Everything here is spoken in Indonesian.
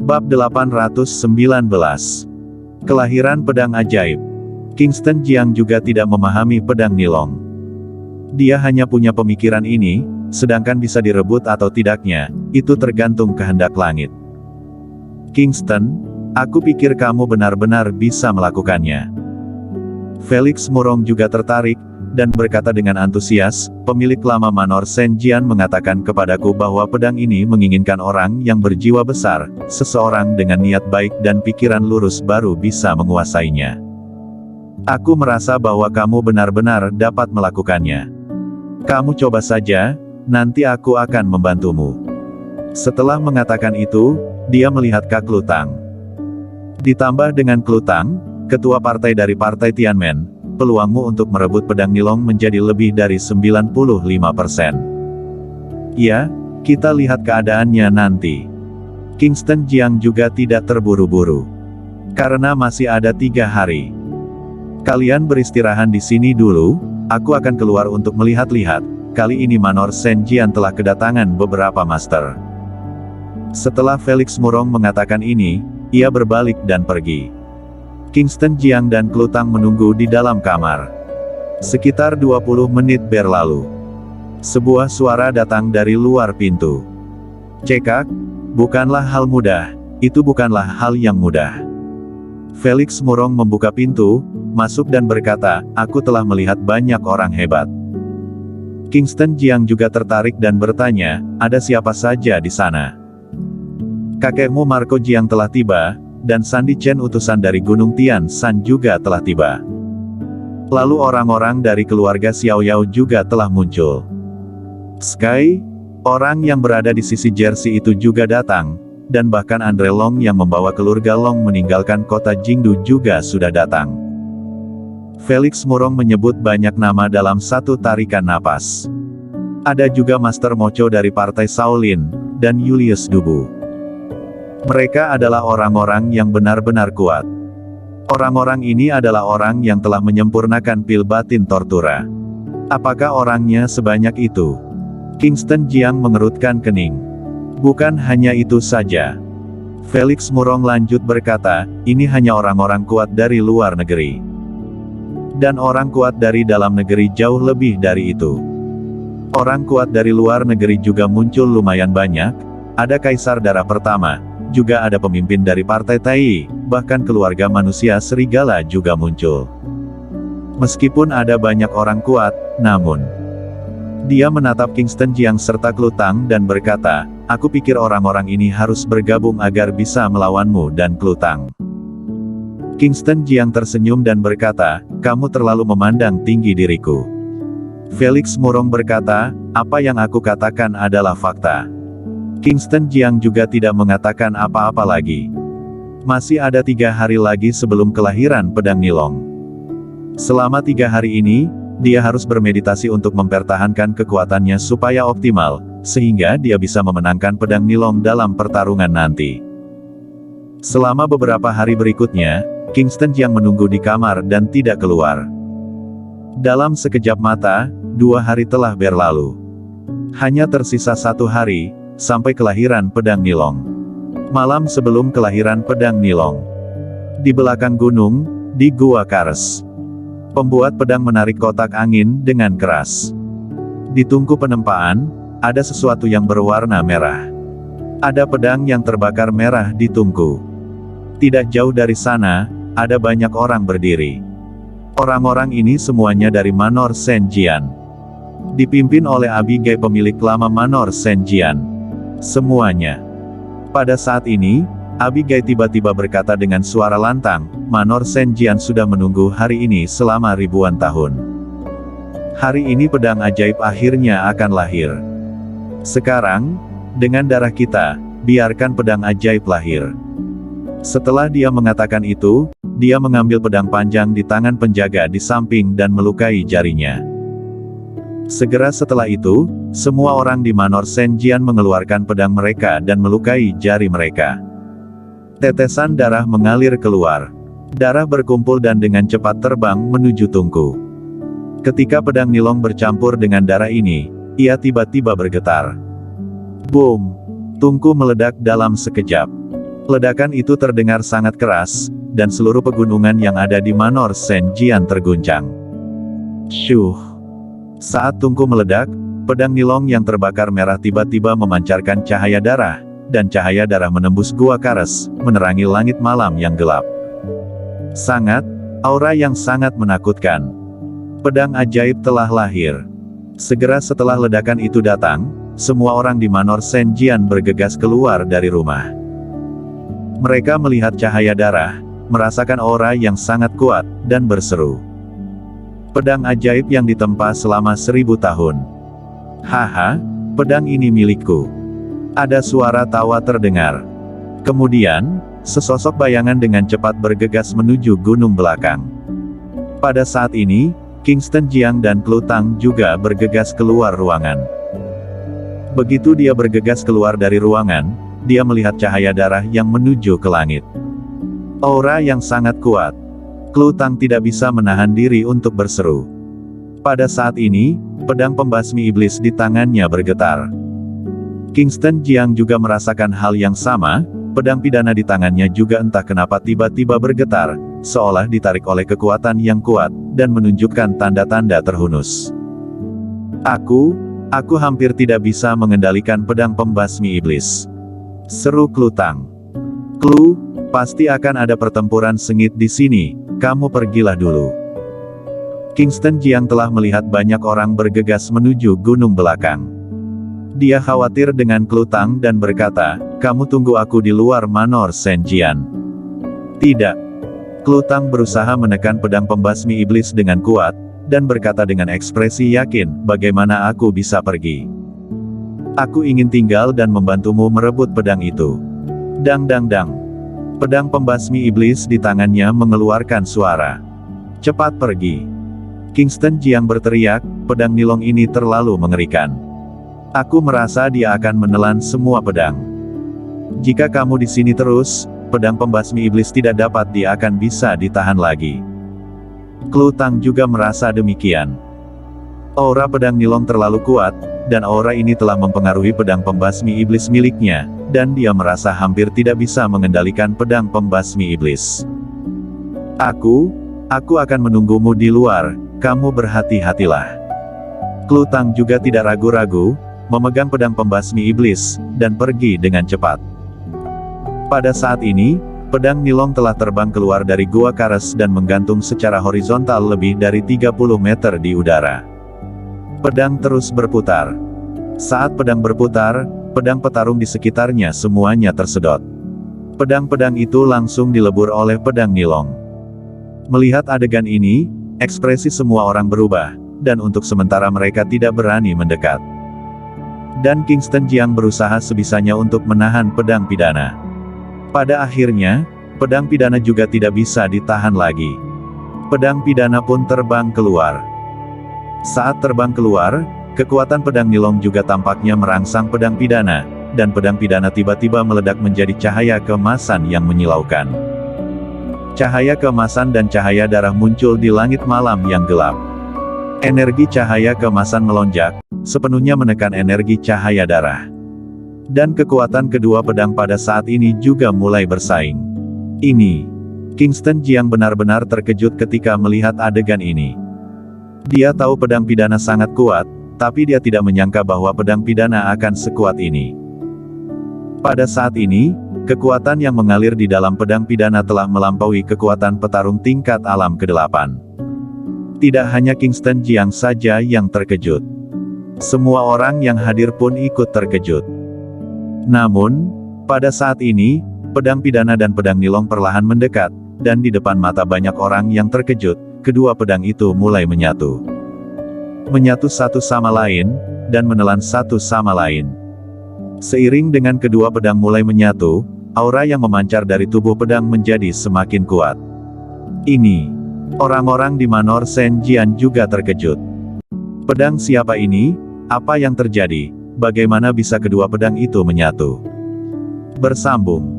Bab 819. Kelahiran Pedang Ajaib. Kingston Jiang juga tidak memahami pedang Nilong. Dia hanya punya pemikiran ini, sedangkan bisa direbut atau tidaknya, itu tergantung kehendak langit. Kingston, aku pikir kamu benar-benar bisa melakukannya. Felix Murong juga tertarik, dan berkata dengan antusias, pemilik lama Manor Senjian mengatakan kepadaku bahwa pedang ini menginginkan orang yang berjiwa besar, seseorang dengan niat baik dan pikiran lurus baru bisa menguasainya. Aku merasa bahwa kamu benar-benar dapat melakukannya. Kamu coba saja, nanti aku akan membantumu. Setelah mengatakan itu, dia melihat Kak Lutang. Ditambah dengan Klutang, ketua partai dari Partai Tianmen, peluangmu untuk merebut pedang Nilong menjadi lebih dari 95%. Ya, kita lihat keadaannya nanti. Kingston Jiang juga tidak terburu-buru. Karena masih ada 3 hari. Kalian beristirahat di sini dulu, aku akan keluar untuk melihat-lihat. Kali ini Manor Senjian telah kedatangan beberapa master. Setelah Felix Murong mengatakan ini, ia berbalik dan pergi. Kingston Jiang dan Klutang menunggu di dalam kamar. Sekitar 20 menit berlalu. Sebuah suara datang dari luar pintu. Cekak, bukanlah hal mudah, itu bukanlah hal yang mudah. Felix Murong membuka pintu, masuk dan berkata, aku telah melihat banyak orang hebat. Kingston Jiang juga tertarik dan bertanya, ada siapa saja di sana? Kakekmu Marco Jiang telah tiba, dan Sandy Chen utusan dari Gunung Tian San juga telah tiba. Lalu orang-orang dari keluarga Xiao Yao juga telah muncul. Sky, orang yang berada di sisi jersey itu juga datang, dan bahkan Andre Long yang membawa keluarga Long meninggalkan kota Jingdu juga sudah datang. Felix Murong menyebut banyak nama dalam satu tarikan napas. Ada juga Master Mocho dari Partai Shaolin, dan Julius Dubu. Mereka adalah orang-orang yang benar-benar kuat. Orang-orang ini adalah orang yang telah menyempurnakan pil batin Tortura. Apakah orangnya sebanyak itu? Kingston Jiang mengerutkan kening. Bukan hanya itu saja. Felix Murong lanjut berkata, ini hanya orang-orang kuat dari luar negeri. Dan orang kuat dari dalam negeri jauh lebih dari itu. Orang kuat dari luar negeri juga muncul lumayan banyak, ada Kaisar Darah Pertama, juga ada pemimpin dari Partai Tai, bahkan keluarga manusia serigala juga muncul. Meskipun ada banyak orang kuat, namun dia menatap Kingston Jiang serta Klutang dan berkata, aku pikir orang-orang ini harus bergabung agar bisa melawanmu dan Klutang. Kingston Jiang tersenyum dan berkata, kamu terlalu memandang tinggi diriku. Felix Murong berkata, apa yang aku katakan adalah fakta. Kingston Jiang juga tidak mengatakan apa-apa lagi. Masih ada 3 hari lagi sebelum kelahiran pedang Nilong. Selama 3 hari ini, dia harus bermeditasi untuk mempertahankan kekuatannya supaya optimal, sehingga dia bisa memenangkan pedang Nilong dalam pertarungan nanti. Selama beberapa hari berikutnya, Kingston Jiang menunggu di kamar dan tidak keluar. Dalam sekejap mata, 2 hari telah berlalu. Hanya tersisa 1 hari, sampai kelahiran pedang Nilong. Malam sebelum kelahiran pedang Nilong. Di belakang gunung, di Gua Kars. Pembuat pedang menarik kotak angin dengan keras. Di tungku penempaan, ada sesuatu yang berwarna merah. Ada pedang yang terbakar merah di tungku. Tidak jauh dari sana, ada banyak orang berdiri. Orang-orang ini semuanya dari Manor Senjian. Dipimpin oleh Abigail pemilik lama Manor Senjian. Semuanya. Pada saat ini, Abigail tiba-tiba berkata dengan suara lantang, Manor Senjian sudah menunggu hari ini selama ribuan tahun. Hari ini pedang ajaib akhirnya akan lahir. Sekarang, dengan darah kita, biarkan pedang ajaib lahir. Setelah dia mengatakan itu, dia mengambil pedang panjang di tangan penjaga di samping dan melukai jarinya. Segera setelah itu, semua orang di Manor Senjian mengeluarkan pedang mereka dan melukai jari mereka. Tetesan darah mengalir keluar. Darah berkumpul dan dengan cepat terbang menuju tungku. Ketika pedang Nilong bercampur dengan darah ini, ia tiba-tiba bergetar. Boom! Tungku meledak dalam sekejap. Ledakan itu terdengar sangat keras, dan seluruh pegunungan yang ada di Manor Senjian terguncang. Syuh! Saat tungku meledak, pedang Nilong yang terbakar merah tiba-tiba memancarkan cahaya darah, dan cahaya darah menembus Gua Kares, menerangi langit malam yang gelap. Aura yang sangat menakutkan. Pedang ajaib telah lahir. Segera setelah ledakan itu datang, semua orang di Manor Senjian bergegas keluar dari rumah. Mereka melihat cahaya darah, merasakan aura yang sangat kuat, dan berseru. Pedang ajaib yang ditempa selama 1000 tahun. Haha, pedang ini milikku. Ada suara tawa terdengar. Kemudian, sesosok bayangan dengan cepat bergegas menuju gunung belakang. Pada saat ini, Kingston Jiang dan Klutang juga bergegas keluar ruangan. Begitu dia bergegas keluar dari ruangan, dia melihat cahaya darah yang menuju ke langit. Aura yang sangat kuat. Klutang tidak bisa menahan diri untuk berseru. Pada saat ini, pedang pembasmi iblis di tangannya bergetar. Kingston Jiang juga merasakan hal yang sama, pedang pidana di tangannya juga entah kenapa tiba-tiba bergetar, seolah ditarik oleh kekuatan yang kuat, dan menunjukkan tanda-tanda terhunus. Aku hampir tidak bisa mengendalikan pedang pembasmi iblis. Seru Klutang. Klu, pasti akan ada pertempuran sengit di sini, kamu pergilah dulu. Kingston Jiang telah melihat banyak orang bergegas menuju gunung belakang. Dia khawatir dengan Klutang dan berkata, kamu tunggu aku di luar Manor Senjian. Tidak. Klutang berusaha menekan pedang pembasmi iblis dengan kuat, dan berkata dengan ekspresi yakin, bagaimana aku bisa pergi? Aku ingin tinggal dan membantumu merebut pedang itu. Dang dang dang. Pedang pembasmi iblis di tangannya mengeluarkan suara. Cepat pergi. Kingston Jiang berteriak, pedang Nilong ini terlalu mengerikan. Aku merasa dia akan menelan semua pedang. Jika kamu di sini terus, pedang pembasmi iblis tidak dapat dia akan bisa ditahan lagi. Klutang juga merasa demikian. Aura pedang Nilong terlalu kuat, dan aura ini telah mempengaruhi pedang pembasmi iblis miliknya, dan dia merasa hampir tidak bisa mengendalikan pedang pembasmi iblis. Aku akan menunggumu di luar, kamu berhati-hatilah. Klutang juga tidak ragu-ragu, memegang pedang pembasmi iblis, dan pergi dengan cepat. Pada saat ini, pedang Nilong telah terbang keluar dari Gua Kares dan menggantung secara horizontal lebih dari 30 meter di udara. Pedang terus berputar. Saat pedang berputar, pedang petarung di sekitarnya semuanya tersedot. Pedang-pedang itu langsung dilebur oleh pedang Nilong. Melihat adegan ini, ekspresi semua orang berubah, dan untuk sementara mereka tidak berani mendekat. Dan Kingston Jiang berusaha sebisanya untuk menahan pedang pidana. Pada akhirnya, pedang pidana juga tidak bisa ditahan lagi. Pedang pidana pun terbang keluar. Saat terbang keluar, kekuatan pedang Nilong juga tampaknya merangsang pedang pidana, dan pedang pidana tiba-tiba meledak menjadi cahaya keemasan yang menyilaukan. Cahaya keemasan dan cahaya darah muncul di langit malam yang gelap. Energi cahaya keemasan melonjak, sepenuhnya menekan energi cahaya darah. Dan kekuatan kedua pedang pada saat ini juga mulai bersaing. Kingston Jiang benar-benar terkejut ketika melihat adegan ini. Dia tahu pedang pidana sangat kuat, tapi dia tidak menyangka bahwa pedang pidana akan sekuat ini. Pada saat ini, kekuatan yang mengalir di dalam pedang pidana telah melampaui kekuatan petarung tingkat alam ke-8. Tidak hanya Kingston Jiang saja yang terkejut. Semua orang yang hadir pun ikut terkejut. Namun, pada saat ini, pedang pidana dan pedang Nilong perlahan mendekat, dan di depan mata banyak orang yang terkejut, kedua pedang itu mulai menyatu. Menyatu satu sama lain, dan menelan satu sama lain. Seiring dengan kedua pedang mulai menyatu, aura yang memancar dari tubuh pedang menjadi semakin kuat. Orang-orang di Manor Senjian juga terkejut. Pedang siapa ini? Apa yang terjadi? Bagaimana bisa kedua pedang itu menyatu? Bersambung.